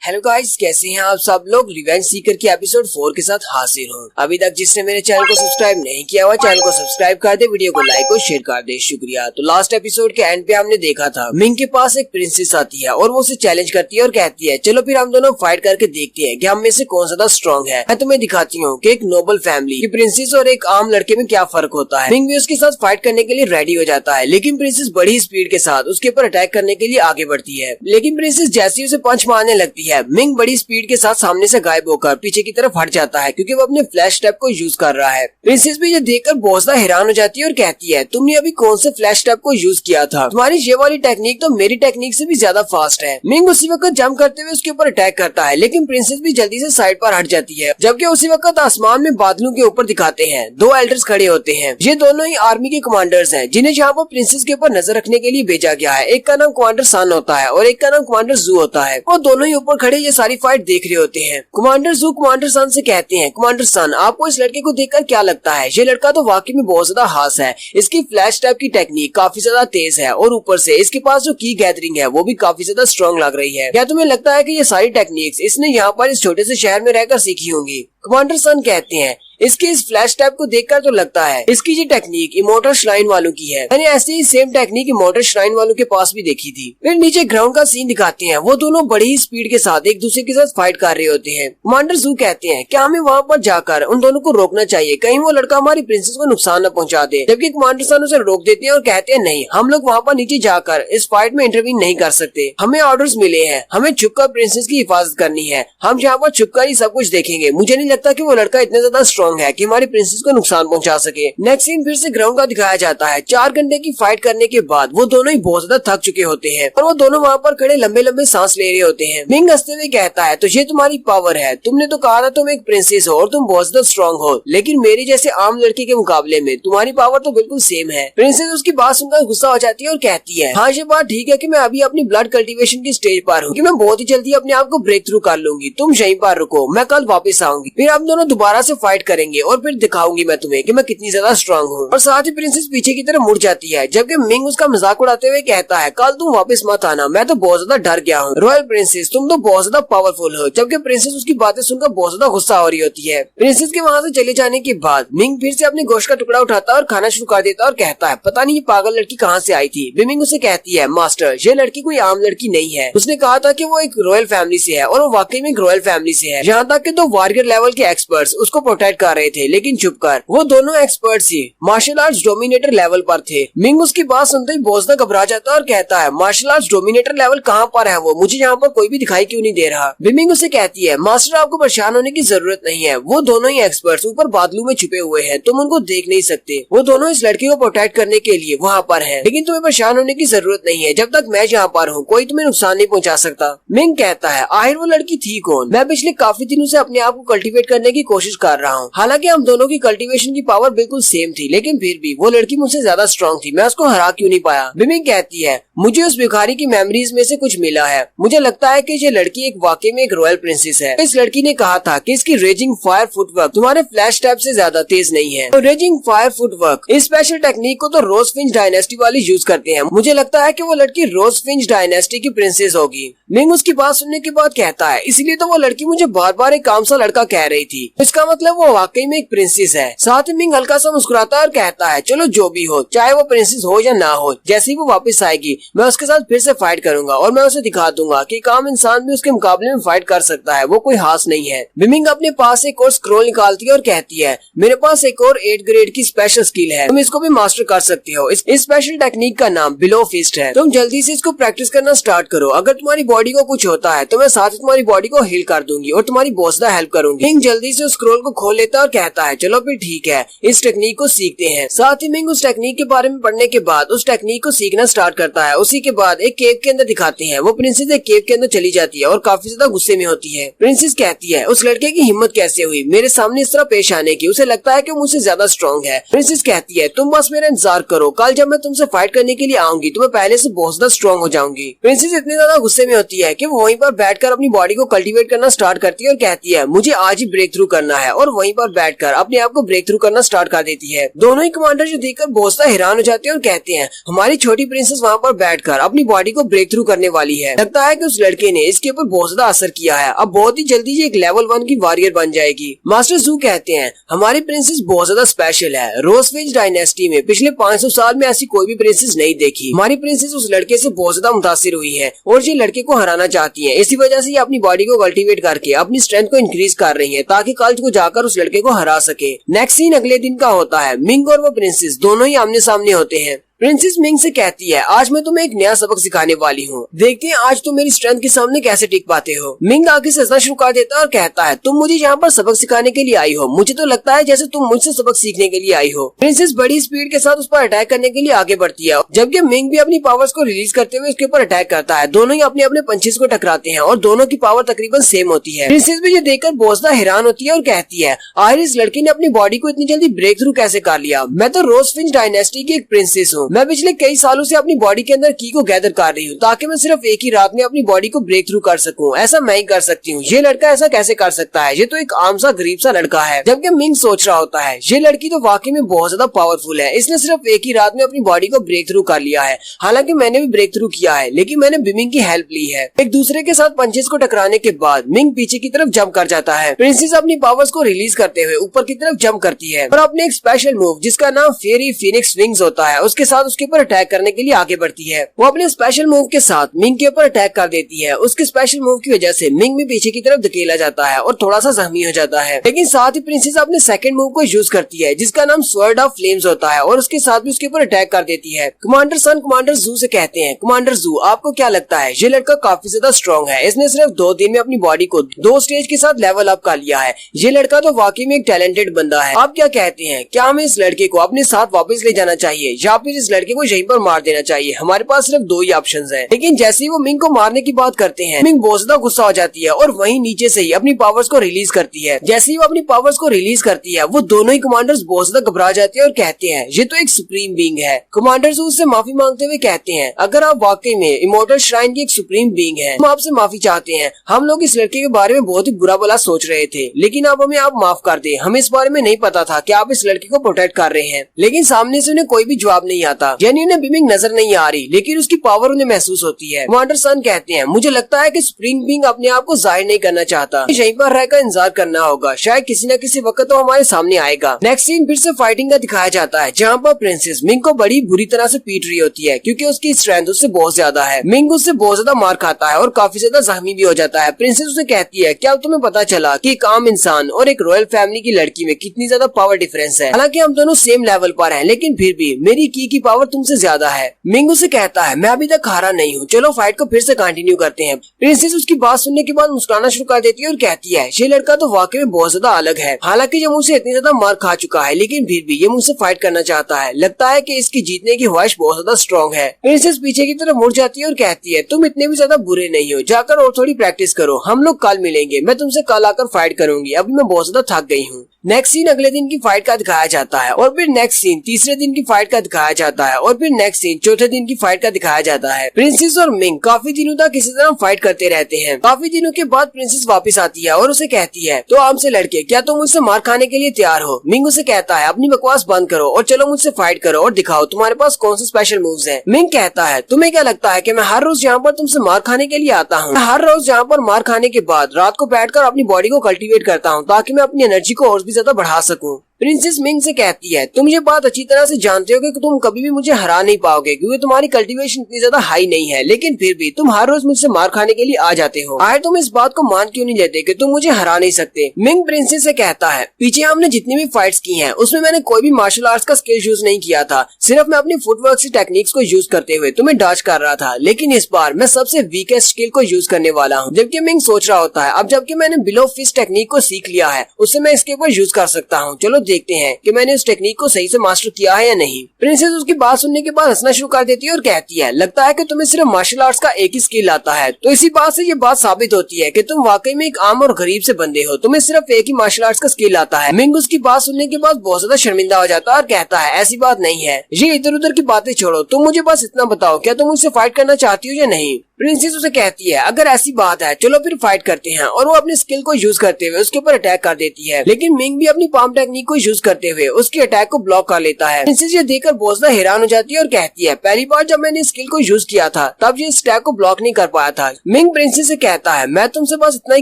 Hello guys, कैसे हैं आप सब लोग। रिवेंज सीकर की एपिसोड 4 के साथ हाजिर हूँ। अभी तक जिसने मेरे चैनल को सब्सक्राइब नहीं किया हुआ, चैनल को सब्सक्राइब कर दे, वीडियो को लाइक और शेयर कर दे, शुक्रिया। तो लास्ट एपिसोड के एंड पे हमने देखा था मिंग के पास एक प्रिंसेस आती है और वो उसे चैलेंज करती है और कहती है चलो फिर हम दोनों फाइट करके देखते हैं कि हम में से कौन ज्यादा स्ट्रॉन्ग है। मैं तुम्हें दिखाती हूँ कि एक नोबल फैमिली की प्रिंसेस और एक आम लड़के में क्या फर्क होता है। मिंग भी उसके साथ फाइट करने के लिए रेडी हो जाता है, लेकिन प्रिंसेस बड़ी स्पीड के साथ उसके ऊपर अटैक करने के लिए आगे बढ़ती है। लेकिन प्रिंसेस जैसे ही उसे पंच मारने लगती है, मिंग बड़ी स्पीड के साथ सामने से गायब होकर पीछे की तरफ हट जाता है क्योंकि वो अपने फ्लैश टैप को यूज कर रहा है। प्रिंसेस भी ये देखकर बहुत ज्यादा हैरान हो जाती है और कहती है तुमने अभी कौन से फ्लैश टैप को यूज किया था, तुम्हारी ये वाली टेक्निक तो मेरी टेक्निक से भी ज्यादा फास्ट है। मिंग उसी वक्त जंप करते हुए उसके ऊपर अटैक करता है, लेकिन प्रिंसेस भी जल्दी से साइड पर हट जाती है। जबकि उसी वक्त आसमान में बादलों के ऊपर दिखाते हैं दो एल्डर्स खड़े होते हैं। ये दोनों ही आर्मी के कमांडर्स हैं जिन्हें यहाँ पर प्रिंसेस के ऊपर नजर रखने के लिए भेजा गया है। एक का नाम कमांडर सन होता है और एक का नाम कमांडर जू होता है। वो दोनों ही ऊपर खड़े ये सारी फाइट देख रहे होते हैं। कमांडर जू कमांडर सन से कहते हैं कमांडर सन, आपको इस लड़के को देखकर क्या लगता है? ये लड़का तो वाकई में बहुत ज्यादा खास है। इसकी फ्लैश टाइप की टेक्निक काफी ज्यादा तेज है और ऊपर से इसके पास जो की गैदरिंग है वो भी काफी ज्यादा स्ट्रॉन्ग लग रही है। क्या तुम्हें लगता है कि ये सारी टेक्निक्स इसने यहाँ पर इस छोटे से शहर में रहकर सीखी होंगी? कमांडर सन कहते हैं इसके इस फ्लैश टैप को देखकर तो लगता है इसकी ये टेक्निक इमोर्टल श्राइन वालों की है। मैंने ऐसी ही सेम टेक्निक इमोर्टल श्राइन वालों के पास भी देखी थी। फिर नीचे ग्राउंड का सीन दिखाते हैं। वो दोनों बड़ी ही स्पीड के साथ एक दूसरे के साथ फाइट कर रहे होते हैं। कमांडर जू कहते हैं क्या हमें वहाँ पर जाकर उन दोनों को रोकना चाहिए, कहीं वो लड़का हमारी प्रिंसेस को नुकसान न पहुँचा दे। जबकि कमांडर सन उसे रोक देते हैं और कहते हैं नहीं, हम लोग वहाँ पर नीचे जाकर इस फाइट में इंटरवीन नहीं कर सकते। हमें ऑर्डर्स मिले हैं, हमें छुपकर प्रिंसेस की हिफाजत करनी है। हम यहाँ पर छुपकर ही सब कुछ देखेंगे। मुझे नहीं लगता कि वो लड़का इतना ज्यादा स्ट्रॉन्ग है कि हमारी प्रिंसेस को नुकसान पहुंचा सके। नेक्स्ट सीन फिर से ग्राउंड का दिखाया जाता है। 4 घंटे की फाइट करने के बाद वो दोनों ही बहुत ज्यादा थक चुके होते हैं और वो दोनों वहाँ पर खड़े लंबे लंबे सांस ले रहे होते हैं। मिंग हंसते हुए कहता है तो ये तुम्हारी पावर है, तुमने तो कहा था तुम एक प्रिंसेस हो और तुम बहुत ज्यादा स्ट्रॉन्ग हो, लेकिन मेरी जैसे आम लड़के के मुकाबले में तुम्हारी पावर तो बिल्कुल सेम है। प्रिंसेस उसकी बात सुनकर गुस्सा हो जाती है और कहती है हाँ ये बात ठीक है कि मैं अभी अपनी ब्लड कल्टीवेशन की स्टेज पर हूँ कि मैं बहुत ही जल्दी अपने आप को ब्रेक थ्रू कर लूंगी। तुम यहीं पर रुको, मैं कल वापस आऊंगी, फिर हम दोनों दोबारा से फाइट करेंगे और फिर दिखाऊंगी मैं तुम्हें कि मैं कितनी ज्यादा स्ट्रॉन्ग हूँ। और साथ ही प्रिंसेस पीछे की तरफ मुड़ जाती है, जबकि मिंग उसका मजाक उड़ाते हुए कहता है कल तुम वापस मत आना, मैं तो बहुत ज्यादा डर गया हूँ। रॉयल प्रिंसेस तुम तो बहुत ज्यादा पावरफुल हो। जबकि प्रिंसेस उसकी बातें सुनकर बहुत ज्यादा गुस्सा हो रही होती है। प्रिंसेस के वहाँ से चले जाने के बाद मिंग फिर से अपने गोश्त का टुकड़ा उठाता है और खाना शुरू कर देता है और कहता है पता नहीं ये पागल लड़की कहाँ से आई थी। मिंग उसे कहती है मास्टर ये लड़की कोई आम लड़की नहीं है, उसने कहा था कि वो एक रॉयल फैमिली से है और वो वाकई में एक रॉयल फैमिली से है। यहाँ तक कि 2 वॉरियर लेवल के एक्सपर्ट्स उसको प्रोटेक्ट कर रहे थे, लेकिन चुप कर वो दोनों एक्सपर्ट्स ही मार्शल आर्ट्स डोमिनेटर लेवल पर थे। मिंग उसकी बात सुनते ही बहुत ज्यादा घबरा जाता है और कहता है मार्शल आर्ट्स डोमिनेटर लेवल कहाँ पर है वो, मुझे यहाँ पर कोई भी दिखाई क्यों नहीं दे रहा। मिंग उसे कहती है मास्टर आपको परेशान होने की जरूरत नहीं है, वो दोनों ही एक्सपर्ट्स ऊपर बादलों में छुपे हुए हैं, तुम उनको देख नहीं सकते। वो दोनों इस लड़की को प्रोटेक्ट करने के लिए वहाँ पर है, लेकिन तुम्हें परेशान होने की जरूरत नहीं है, जब तक मैं यहाँ पर हूँ कोई तुम्हें नुकसान नहीं पहुँचा सकता। मिंग कहता है आखिर वो लड़की थी कौन? मैं पिछले काफी दिनों से अपने आप को कल्टीवेट करने की कोशिश कर रहा हूँ। हालांकि हम दोनों की कल्टीवेशन की पावर बिल्कुल सेम थी, लेकिन फिर भी वो लड़की मुझसे ज्यादा स्ट्रॉन्ग थी, मैं उसको हरा क्यों नहीं पाया? मिंग कहती है मुझे उस भिखारी की मेमोरीज में से कुछ मिला है, मुझे लगता है कि ये लड़की एक वाकई में एक रॉयल प्रिंसेस है। इस लड़की ने कहा था कि इसकी रेजिंग फायर फुटवर्क तुम्हारे फ्लैश टैप से ज्यादा तेज नहीं है। तो रेजिंग फायर फुटवर्क इस स्पेशल टेक्निक को तो रोज फिंच डायनेस्टी वाले यूज करते हैं। मुझे लगता है कि वो लड़की रोज फिंच डायनेस्टी की प्रिंसेस होगी। मिंग उसकी बात सुनने के बाद कहता है इसलिए तो वो लड़की मुझे बार बार एक काम सा लड़का कह रही थी, इसका मतलब वो वाकई में एक प्रिंसेस है। साथ ही मिंग हल्का सा मुस्कुराता है और कहता है चलो जो भी हो, चाहे वो प्रिंसेस हो या ना हो, जैसे ही वो वापस आएगी मैं उसके साथ फिर से फाइट करूंगा और मैं उसे दिखा दूंगा कि एक आम इंसान भी उसके मुकाबले में फाइट कर सकता है, वो कोई हास नहीं है। मिंग अपने पास एक और स्क्रोल निकालती है और कहती है मेरे पास एक और 8 ग्रेड की स्पेशल स्किल है, तुम इसको भी मास्टर कर सकते हो। इस स्पेशल टेक्निक का नाम बिलो फिस्ट है। तुम जल्दी से इसको प्रैक्टिस करना स्टार्ट करो। अगर तुम्हारी बॉडी को कुछ होता है तो मैं साथ ही तुम्हारी बॉडी को हील कर दूंगी और तुम्हारी बहुत ज्यादा हेल्प करूंगी। मिंग जल्दी से उस स्क्रोल को खोल लेता है और कहता है चलो फिर ठीक है, इस टेक्निक को सीखते हैं। साथ ही मिंग उस टेक्निक के बारे में पढ़ने के बाद उस टेक्निक को सीखना स्टार्ट करता है। उसी के बाद एक केव के अंदर दिखाते हैं, वो प्रिंसेस एक केव के अंदर चली जाती है और काफी ज्यादा गुस्से में होती है। प्रिंसेस कहती है उस लड़के की हिम्मत कैसे हुई मेरे सामने इस तरह पेश आने की, उसे लगता है कि मुझसे ज्यादा स्ट्रॉन्ग है। प्रिंसेस कहती है तुम बस मेरा इंतजार करो, कल जब मैं तुमसे फाइट करने के लिए आऊंगी तो मैं पहले से बहुत ज्यादा स्ट्रॉन्ग हो जाऊंगी। प्रिंसेस इतनी ज्यादा गुस्से में होती है कि वो वहीं पर बैठकर अपनी बॉडी को कल्टीवेट करना स्टार्ट करती है और कहती है मुझे आज ही ब्रेक थ्रू करना है और वहीं पर पर बैठकर अपने आप को ब्रेक थ्रू करना स्टार्ट कर देती है। दोनों ही कमांडर जो देखकर बहुत ज्यादा हैरान हो जाते हैं और कहते हैं हमारी छोटी प्रिंसेस वहाँ पर बैठकर अपनी बॉडी को ब्रेक थ्रू करने वाली है। लगता है कि उस लड़के ने इसके ऊपर बहुत ज्यादा असर किया है, अब बहुत ही जल्दी ये एक लेवल 1 की वॉरियर बन जाएगी। मास्टर जू कहते हैं हमारी प्रिंसेस बहुत ज्यादा स्पेशल है, रोजफिंच डायनेस्टी में पिछले 500 साल में ऐसी कोई भी प्रिंसेस नहीं देखी। हमारी प्रिंसेस उस लड़के से बहुत ज्यादा मुतासिर हुई है और ये लड़के को हराना चाहती है। इसी वजह से ये अपनी बॉडी को कल्टीवेट करके अपनी स्ट्रेंथ को इंक्रीज कर रही है ताकि कल को जाकर उस लड़के को हरा सके। नेक्स्ट सीन अगले दिन का होता है। मिंग और वो प्रिंसेस दोनों ही आमने सामने होते हैं। प्रिंसेस मिंग से कहती है आज मैं तुम्हें एक नया सबक सिखाने वाली हूँ, देखते हैं आज तुम मेरी स्ट्रेंथ के सामने कैसे टिक पाते हो। मिंग आगे से हंसना शुरू कर देता है और कहता है तुम मुझे यहाँ पर सबक सिखाने के लिए आई हो, मुझे तो लगता है जैसे तुम मुझसे सबक सीखने के लिए आई हो। प्रिंसेस बड़ी स्पीड के साथ उस पर अटैक करने के लिए आगे बढ़ती है, जबकि मिंग भी अपनी पावर्स को रिलीज करते हुए उसके ऊपर अटैक करता है। दोनों ही अपने अपने पंचेस को टकराते हैं और दोनों की पावर तकरीबन सेम होती है। प्रिंसेस भी ये देखकर बहुत ज्यादा हैरान होती है और कहती है आखिर इस लड़की ने अपनी बॉडी को इतनी जल्दी ब्रेक थ्रू कैसे कर लिया। मैं तो रोजफिंच डायनेस्टी की एक प्रिंसेस हूँ, मैं पिछले कई सालों से अपनी बॉडी के अंदर की को गैदर कर रही हूँ ताकि मैं सिर्फ एक ही रात में अपनी बॉडी को ब्रेक थ्रू कर सकूं। ऐसा मैं ही कर सकती हूँ, ये लड़का ऐसा कैसे कर सकता है, ये तो एक आम सा गरीब सा लड़का है। जबकि मिंग सोच रहा होता है ये लड़की तो वाकई में बहुत ज्यादा पावरफुल है, इसने सिर्फ एक ही रात में अपनी बॉडी को ब्रेक थ्रू कर लिया है। हालांकि मैंने भी ब्रेक थ्रू किया है लेकिन मैंने मिंग की हेल्प ली है। एक दूसरे के साथ पंचेस को टकराने के बाद मिंग पीछे की तरफ जंप कर जाता है। प्रिंसेस अपनी पावर्स को रिलीज करते हुए ऊपर की तरफ जंप करती है और अपने एक स्पेशल मूव जिसका नाम फेरी फीनिक्स विंग्स होता है उसके साथ उसके ऊपर अटैक करने के लिए आगे बढ़ती है। वो अपने स्पेशल मूव के साथ मिंग के ऊपर अटैक कर देती है। उसके स्पेशल मूव की वजह से मिंग भी पीछे की तरफ धकेला जाता है और थोड़ा सा जख्मी हो जाता है, लेकिन साथ ही प्रिंसेस अपने सेकंड मूव को यूज करती है जिसका नाम स्वर्ड ऑफ फ्लेम्स होता है और उसके साथ भी उसके ऊपर अटैक कर देती है। कमांडर सन कमांडर जू से कहते हैं कमांडर जू आपको क्या लगता है ये लड़का काफी ज्यादा स्ट्रॉन्ग है, इसने सिर्फ 2 दिन में अपनी बॉडी को 2 स्टेज के साथ लेवल अप कर लिया है, ये लड़का तो वाकई में एक टैलेंटेड बंदा है। आप क्या कहते हैं, क्या हमें इस लड़के को अपने साथ वापस ले जाना चाहिए या फिर इस लड़के को यहीं पर मार देना चाहिए। हमारे पास सिर्फ 2 ही ऑप्शंस हैं। लेकिन जैसे ही वो मिंग को मारने की बात करते हैं मिंग बहुत ज्यादा गुस्सा हो जाती है और वहीं नीचे से ही अपनी पावर्स को रिलीज करती है। जैसे ही वो अपनी पावर्स को रिलीज करती है वो दोनों ही कमांडर्स बहुत ज्यादा घबरा जाते हैं और कहते हैं ये तो एक सुप्रीम बीइंग है। कमांडर्स उससे माफी मांगते हुए कहते हैं अगर आप वाकई में इमोर्टल श्राइन की एक सुप्रीम बीइंग है हम आपसे माफी चाहते हैं, हम लोग इस लड़के के बारे में बहुत ही बुरा भला सोच रहे थे लेकिन अब हमें आप माफ कर दे, हमें इस बारे में नहीं पता था कि आप इस लड़के को प्रोटेक्ट कर रहे हैं। लेकिन सामने से उन्हें कोई भी जवाब नहीं आता, यानी उन्हें बीइंग नजर नहीं आ रही लेकिन उसकी पावर उन्हें महसूस होती है। कमांडर सन कहते हैं मुझे लगता है कि सुप्रीम बीइंग अपने आप को जाहिर नहीं करना चाहता, यहीं पर रहकर इंतजार करना होगा, शायद किसी न किसी वक्त तो हमारे सामने आएगा। नेक्स्ट सीन फिर से फाइटिंग का दिखाया जाता है जहाँ पर प्रिंसेस मिंग को बड़ी बुरी तरह से पीट रही होती है क्योंकि उसकी स्ट्रेंथ उससे बहुत ज्यादा है। मिंग उससे बहुत ज्यादा मार खाता है और काफी ज्यादा जख्मी भी हो जाता है। प्रिंसेस उसे कहती है क्या अब तुम्हें पता चला कि एक आम इंसान और एक रॉयल फैमिली की लड़की में कितनी ज्यादा पावर डिफरेंस है। हालांकि हम दोनों सेम लेवल पर हैं लेकिन फिर भी मेरी की पावर तुमसे ज्यादा है। मिंग उसे कहता है मैं अभी तक हारा नहीं हूँ, चलो फाइट को फिर से कंटिन्यू करते हैं। प्रिंसेस उसकी बात सुनने के बाद मुस्कुराना शुरू कर देती है और कहती है ये लड़का तो वाकई में बहुत ज्यादा अलग है, हालांकि ये मुझसे इतनी ज्यादा मार खा चुका है लेकिन फिर भी ये मुझसे फाइट करना चाहता है, लगता है कि इसकी जीतने की ख्वाहिश बहुत ज्यादा स्ट्रॉन्ग है। प्रिंसेस पीछे की तरफ मुड़ जाती है और कहती है तुम इतने भी ज्यादा बुरे नहीं हो, जाकर और थोड़ी प्रैक्टिस करो, हम लोग कल मिलेंगे, मैं तुमसे कल आकर फाइट करूंगी, अभी मैं बहुत ज्यादा थक गई हूँ। नेक्स्ट सीन अगले दिन की फाइट का दिखाया जाता है और फिर नेक्स्ट सीन तीसरे दिन की फाइट का दिखाया जाता है और फिर नेक्स्ट सीन चौथे दिन की फाइट का दिखाया जाता है। प्रिंसेस और मिंग काफी दिनों तक इसी तरह फाइट करते रहते हैं। काफी दिनों के बाद प्रिंसेस वापस आती है और उसे कहती है तो आपसे लड़के क्या तुम मुझसे मार खाने के लिए तैयार हो। मिंग उसे कहता है अपनी बकवास बंद करो और चलो मुझसे फाइट करो और दिखाओ तुम्हारे पास कौन से स्पेशल मूव्स हैं। मिंग कहता है तुम्हें क्या लगता है कि मैं हर रोज यहाँ पर तुमसे मार खाने के लिए आता हूँ। हर रोज यहाँ पर मार खाने के बाद रात को बैठकर अपनी बॉडी को कल्टीवेट करता हूँ ताकि मैं अपनी एनर्जी को और भी ज्यादा बढ़ा सकूँ। प्रिंसेस मिंग से कहती है तुम ये बात अच्छी तरह से जानते हो कि तुम कभी भी मुझे हरा नहीं पाओगे क्योंकि तुम्हारी कल्टीवेशन इतनी ज्यादा हाई नहीं है, लेकिन फिर भी तुम हर रोज मुझसे मार खाने के लिए आ जाते हो। आखिर तुम इस बात को मान क्यों नहीं लेते कि तुम मुझे हरा नहीं सकते। मिंग प्रिंसेस से कहता है पीछे हमने जितनी भी फाइट्स की हैं उसमें मैंने कोई भी मार्शल आर्ट्स का स्किल यूज नहीं किया था, सिर्फ मैं अपनी फुटवर्क से टेक्निक्स को यूज करते हुए तुम्हें डॉज कर रहा था, लेकिन इस बार मैं सबसे वीकेस्ट स्किल को यूज करने वाला हूँ। जबकि मिंग सोच रहा होता है अब जबकि मैंने बिलो फिस्ट टेक्निक को सीख लिया है उससे मैं इसके ऊपर यूज कर सकता हूँ, चलो देखते हैं कि मैंने इस टेक्निक को सही से मास्टर किया है या नहीं। प्रिंसेस उसकी बात सुनने के बाद हंसना शुरू कर देती है और कहती है लगता है कि तुम्हें सिर्फ मार्शल आर्ट्स का एक ही स्किल आता है, तो इसी बात से ये बात साबित होती है कि तुम वाकई में एक आम और गरीब से बंदे हो, तुम्हें सिर्फ एक ही मार्शल आर्ट्स का स्किल आता है। मिंग उसकी बात सुनने के बाद बहुत ज्यादा शर्मिंदा हो जाता है और कहता है ऐसी बात नहीं है, ये इधर उधर की बातें छोड़ो, तुम मुझे बस इतना बताओ क्या तुम मुझसे फाइट करना चाहती हो या नहीं। प्रिंसेस उसे कहती है अगर ऐसी बात है चलो फिर फाइट करते हैं, और वो अपने स्किल को यूज करते हुए उसके ऊपर अटैक कर देती है। लेकिन मिंग भी अपनी पाम टेक्निक को यूज करते हुए उसके अटैक को ब्लॉक कर लेता है। प्रिंसेस ये देखकर बहुत ज्यादा हैरान हो जाती है और कहती है पहली बार जब मैंने स्किल को यूज किया था तब ये इस अटैक को ब्लॉक नहीं कर पाया था। मिंग प्रिंसेस से कहता है मैं तुमसे बस इतना ही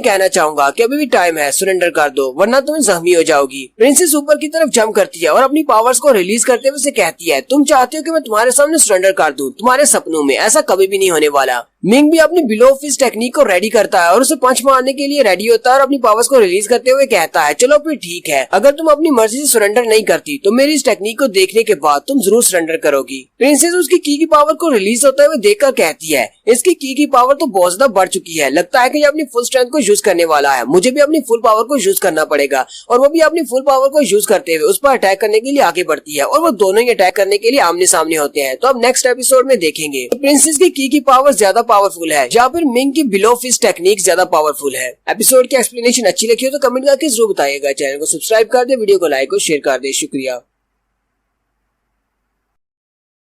कहना चाहूंगा कि अभी भी टाइम है, सरेंडर कर दो वरना तुम्हें जख्मी हो जाओगी। प्रिंसेस ऊपर की तरफ जंप करती है और अपनी पावर्स को रिलीज करते हुए उसे कहती है तुम चाहते हो कि मैं तुम्हारे सामने सरेंडर कर दूं, तुम्हारे सपनों में, ऐसा कभी भी नहीं होने वाला। मिंग भी अपनी बिलो फिस्ट टेक्निक को रेडी करता है और उसे पंच मारने के लिए रेडी होता है और अपनी पावर्स को रिलीज करते हुए कहता है चलो फिर ठीक है, अगर तुम अपनी मर्जी से सरेंडर नहीं करती तो मेरी इस टेक्निक को देखने के बाद तुम जरूर सरेंडर करोगी। प्रिंसेस उसकी की पावर को रिलीज होते हुए देखकर कहती है इसकी की पावर तो बहुत ज्यादा बढ़ चुकी है, लगता है कि ये अपनी फुल स्ट्रेंथ को यूज करने वाला है, मुझे भी अपनी फुल पावर को यूज करना पड़ेगा। और वो भी अपनी फुल पावर को यूज करते हुए उस पर अटैक करने के लिए आगे बढ़ती है और वो दोनों ही अटैक करने के लिए आमने सामने होते हैं। तो अब नेक्स्ट एपिसोड में देखेंगे प्रिंसेस की पावर ज्यादा पावरफुल है या फिर मिंग की बिलो फिस्ट टेक्निक ज्यादा पावरफुल है। एपिसोड की एक्सप्लेनेशन अच्छी लगी हो तो कमेंट करके जरूर बताइएगा। चैनल को सब्सक्राइब कर दे, वीडियो को लाइक और शेयर कर दे। शुक्रिया।